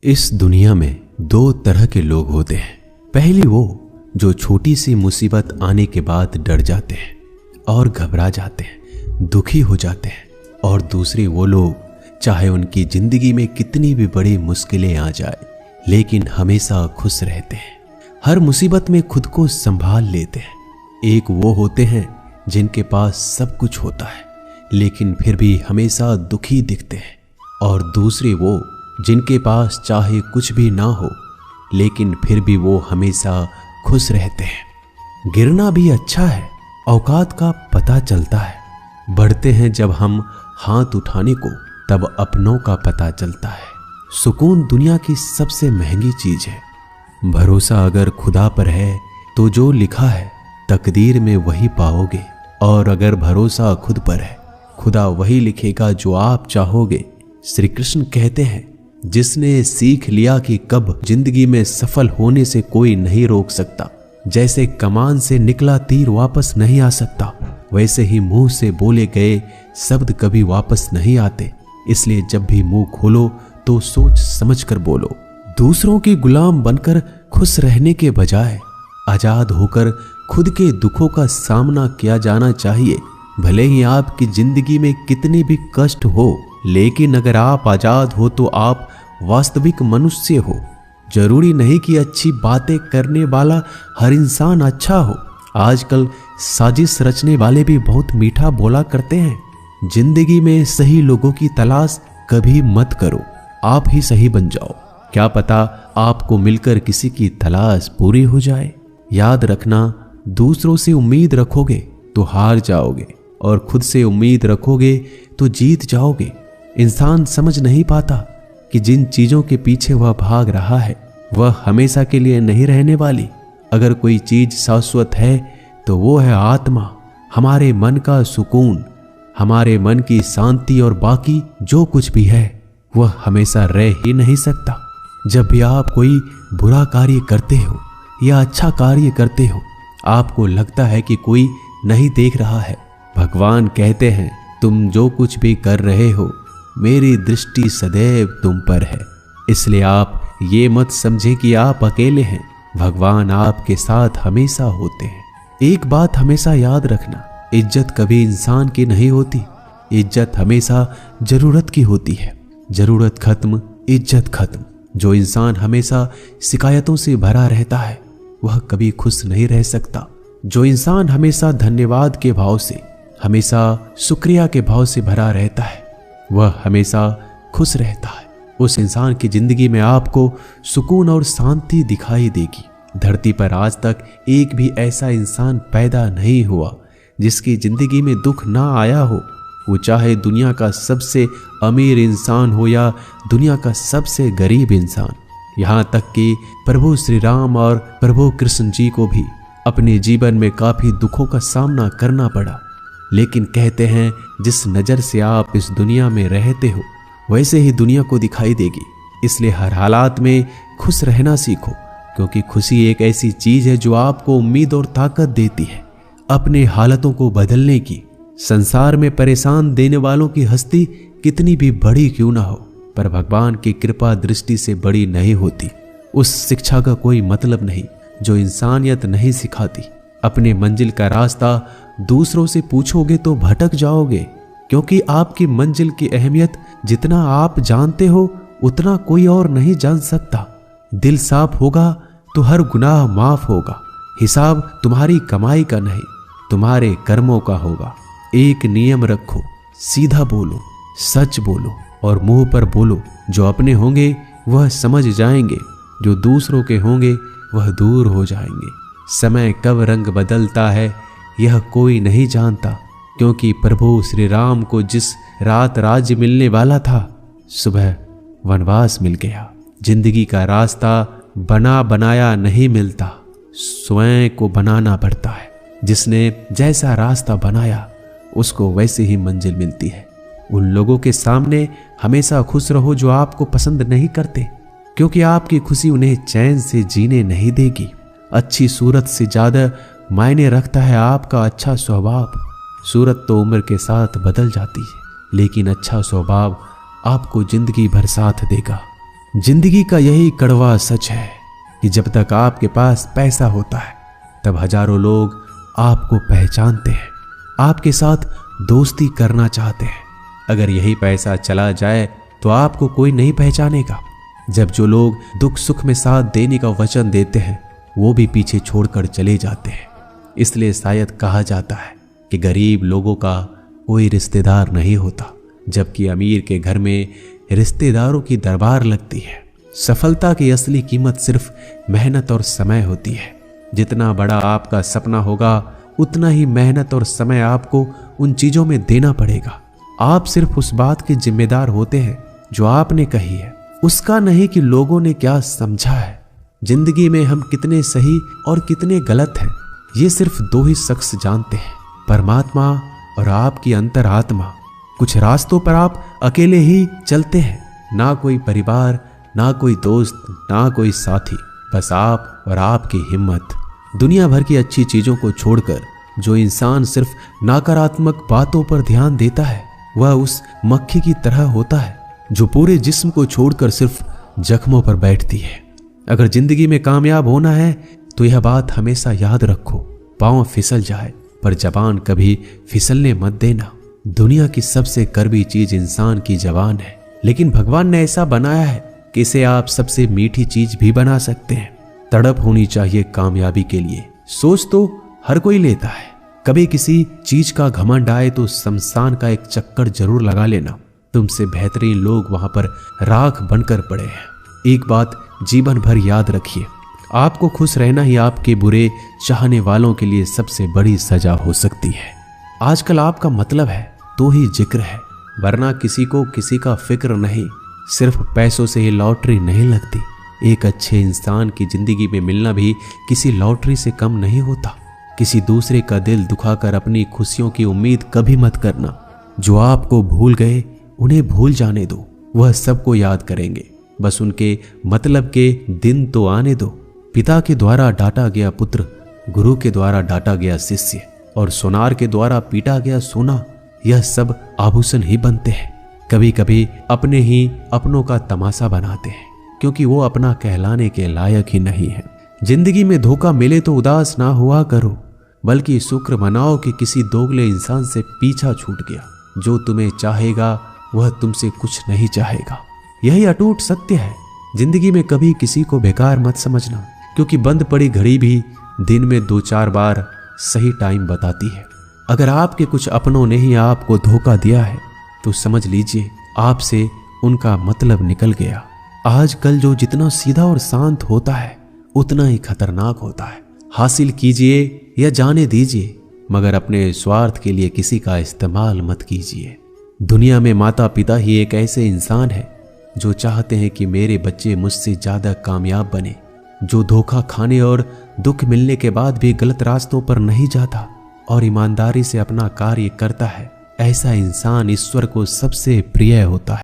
इस दुनिया में दो तरह के लोग होते हैं। पहली वो जो छोटी सी मुसीबत आने के बाद डर जाते हैं और घबरा जाते हैं, दुखी हो जाते हैं। और दूसरे वो लोग चाहे उनकी जिंदगी में कितनी भी बड़ी मुश्किलें आ जाए लेकिन हमेशा खुश रहते हैं, हर मुसीबत में खुद को संभाल लेते हैं। एक वो होते हैं जिनके पास सब कुछ होता है लेकिन फिर भी हमेशा दुखी दिखते हैं, और दूसरे वो जिनके पास चाहे कुछ भी ना हो लेकिन फिर भी वो हमेशा खुश रहते हैं। गिरना भी अच्छा है, औकात का पता चलता है। बढ़ते हैं जब हम हाथ उठाने को तब अपनों का पता चलता है। सुकून दुनिया की सबसे महंगी चीज है। भरोसा अगर खुदा पर है तो जो लिखा है तकदीर में वही पाओगे, और अगर भरोसा खुद पर है खुदा वही लिखेगा जो आप चाहोगे। श्री कृष्ण कहते हैं, जिसने सीख लिया कि कब जिंदगी में सफल होने से कोई नहीं रोक सकता, जैसे कमान से निकला तीर वापस नहीं आ सकता, वैसे ही मुंह से बोले गए शब्द कभी वापस नहीं आते। इसलिए जब भी मुंह खोलो तो सोच समझ कर बोलो। दूसरों के गुलाम बनकर खुश रहने के बजाय आजाद होकर खुद के दुखों का सामना किया जाना चाहिए। भले ही आपकी जिंदगी में कितने भी कष्ट हो, लेकिन अगर आप आजाद हो तो आप वास्तविक मनुष्य हो। जरूरी नहीं कि अच्छी बातें करने वाला हर इंसान अच्छा हो। आजकल साजिश रचने वाले भी बहुत मीठा बोला करते हैं। जिंदगी में सही लोगों की तलाश कभी मत करो, आप ही सही बन जाओ। क्या पता आपको मिलकर किसी की तलाश पूरी हो जाए। याद रखना, दूसरों से उम्मीद रखोगे तो हार जाओगे, और खुद से उम्मीद रखोगे तो जीत जाओगे। इंसान समझ नहीं पाता कि जिन चीजों के पीछे वह भाग रहा है वह हमेशा के लिए नहीं रहने वाली। अगर कोई चीज शाश्वत है तो वो है आत्मा, हमारे मन का सुकून, हमारे मन की शांति, और बाकी जो कुछ भी है वह हमेशा रह ही नहीं सकता। जब भी आप कोई बुरा कार्य करते हो या अच्छा कार्य करते हो, आपको लगता है कि कोई नहीं देख रहा है। भगवान कहते हैं, तुम जो कुछ भी कर रहे हो मेरी दृष्टि सदैव तुम पर है। इसलिए आप ये मत समझे कि आप अकेले हैं, भगवान आपके साथ हमेशा होते हैं। एक बात हमेशा याद रखना, इज्जत कभी इंसान की नहीं होती, इज्जत हमेशा जरूरत की होती है। जरूरत खत्म, इज्जत खत्म। जो इंसान हमेशा शिकायतों से भरा रहता है वह कभी खुश नहीं रह सकता। जो इंसान हमेशा धन्यवाद के भाव से, हमेशा शुक्रिया के भाव से भरा रहता है वह हमेशा खुश रहता है। उस इंसान की जिंदगी में आपको सुकून और शांति दिखाई देगी। धरती पर आज तक एक भी ऐसा इंसान पैदा नहीं हुआ जिसकी जिंदगी में दुख ना आया हो। वो चाहे दुनिया का सबसे अमीर इंसान हो या दुनिया का सबसे गरीब इंसान। यहाँ तक कि प्रभु श्री राम और प्रभु कृष्ण जी को भी अपने जीवन में काफी दुखों का सामना करना पड़ा, लेकिन कहते हैं जिस नज़र से आप इस दुनिया में रहते हो वैसे ही दुनिया को दिखाई देगी। इसलिए हर हालात में खुश रहना सीखो, क्योंकि खुशी एक ऐसी चीज है जो आपको उम्मीद और ताकत देती है अपने हालातों को बदलने की। संसार में परेशान देने वालों की हस्ती कितनी भी बड़ी क्यों ना हो, पर भगवान की कृपा दृष्टि से बड़ी नहीं होती। उस शिक्षा का कोई मतलब नहीं जो इंसानियत नहीं सिखाती। अपने मंजिल का रास्ता दूसरों से पूछोगे तो भटक जाओगे, क्योंकि आपकी मंजिल की अहमियत जितना आप जानते हो उतना कोई और नहीं जान सकता। दिल साफ होगा तो हर गुनाह माफ होगा। हिसाब तुम्हारी कमाई का नहीं, तुम्हारे कर्मों का होगा। एक नियम रखो, सीधा बोलो, सच बोलो और मुंह पर बोलो। जो अपने होंगे वह समझ जाएंगे, जो दूसरों के होंगे वह दूर हो जाएंगे। समय कब रंग बदलता है यह कोई नहीं जानता, क्योंकि प्रभु श्री राम को जिस रात राज्य मिलने वाला था सुबह वनवास मिल गया। जिंदगी का रास्ता बना बनाया नहीं मिलता, स्वयं को बनाना पड़ता है। जिसने जैसा रास्ता बनाया उसको वैसे ही मंजिल मिलती है। उन लोगों के सामने हमेशा खुश रहो जो आपको पसंद नहीं करते, क्योंकि आपकी खुशी उन्हें चैन से जीने नहीं देगी। अच्छी सूरत से ज्यादा मायने रखता है आपका अच्छा स्वभाव। सूरत तो उम्र के साथ बदल जाती है, लेकिन अच्छा स्वभाव आपको जिंदगी भर साथ देगा। जिंदगी का यही कड़वा सच है कि जब तक आपके पास पैसा होता है तब हजारों लोग आपको पहचानते हैं, आपके साथ दोस्ती करना चाहते हैं। अगर यही पैसा चला जाए तो आपको कोई नहीं पहचानेगा। जब जो लोग दुख सुख में साथ देने का वचन देते हैं वो भी पीछे छोड़कर चले जाते हैं। इसलिए शायद कहा जाता है कि गरीब लोगों का कोई रिश्तेदार नहीं होता, जबकि अमीर के घर में रिश्तेदारों की दरबार लगती है। सफलता की असली कीमत सिर्फ मेहनत और समय होती है। जितना बड़ा आपका सपना होगा उतना ही मेहनत और समय आपको उन चीजों में देना पड़ेगा। आप सिर्फ उस बात के जिम्मेदार होते हैं जो आपने कही है, उसका नहीं कि लोगों ने क्या समझा है। जिंदगी में हम कितने सही और कितने गलत हैं ये सिर्फ दो ही शख्स जानते हैं, परमात्मा और आपकी अंतरात्मा। कुछ रास्तों पर आप अकेले ही चलते हैं, ना कोई परिवार, ना कोई दोस्त, ना कोई साथी, बस आप और आपकी हिम्मत। दुनिया भर की अच्छी चीजों को छोड़कर जो इंसान सिर्फ नकारात्मक बातों पर ध्यान देता है वह उस मक्खी की तरह होता है जो पूरे जिस्म को छोड़कर सिर्फ जख्मों पर बैठती है। अगर जिंदगी में कामयाब होना है तो यह बात हमेशा याद रखो, पांव फिसल जाए पर जबान कभी फिसलने मत देना। दुनिया की सबसे कड़वी चीज इंसान की जबान है, लेकिन भगवान ने ऐसा बनाया है कि इसे आप सबसे मीठी चीज भी बना सकते हैं। तड़प होनी चाहिए कामयाबी के लिए। सोच तो हर कोई लेता है, कभी किसी चीज का घमंड आए तो शमशान का एक चक्कर जरूर लगा लेना। तुमसे बेहतरीन लोग वहां पर राख बनकर पड़े हैं। एक बात जीवन भर याद रखिए, आपको खुश रहना ही आपके बुरे चाहने वालों के लिए सबसे बड़ी सजा हो सकती है। आजकल आपका मतलब है तो ही जिक्र है, वरना किसी को किसी का फिक्र नहीं। सिर्फ पैसों से ही लॉटरी नहीं लगती। एक अच्छे इंसान की जिंदगी में मिलना भी किसी लॉटरी से कम नहीं होता। किसी दूसरे का दिल दुखाकर अपनी खुशियों की उम्मीद कभी मत करना। जो आपको भूल गए उन्हें भूल जाने दो, वह सबको याद करेंगे, बस उनके मतलब के दिन तो आने दो। पिता के द्वारा डांटा गया पुत्र, गुरु के द्वारा डांटा गया शिष्य और सोनार के द्वारा पीटा गया सोना, यह सब आभूषण ही बनते हैं। कभी कभी अपने ही अपनों का तमाशा बनाते हैं क्योंकि वो अपना कहलाने के लायक ही नहीं है। जिंदगी में धोखा मिले तो उदास ना हुआ करो, बल्कि शुक्र मनाओ कि किसी दोगले इंसान से पीछा छूट गया। जो तुम्हें चाहेगा वह तुमसे कुछ नहीं चाहेगा, यही अटूट सत्य है। जिंदगी में कभी किसी को बेकार मत समझना, क्योंकि बंद पड़ी घड़ी भी दिन में 2-4 बार सही टाइम बताती है। अगर आपके कुछ अपनों ने ही आपको धोखा दिया है तो समझ लीजिए आपसे उनका मतलब निकल गया। आजकल जो जितना सीधा और शांत होता है उतना ही खतरनाक होता है। हासिल कीजिए या जाने दीजिए, मगर अपने स्वार्थ के लिए किसी का इस्तेमाल मत कीजिए। दुनिया में माता पिता ही एक ऐसे इंसान है जो चाहते हैं कि मेरे बच्चे मुझसे ज्यादा कामयाब बने, जो धोखा खाने और दुख मिलने के बाद भी गलत रास्तों पर नहीं जाता और ईमानदारी से अपना कार्य करता है। ऐसा इंसान ईश्वर को सबसे प्रिय होता है।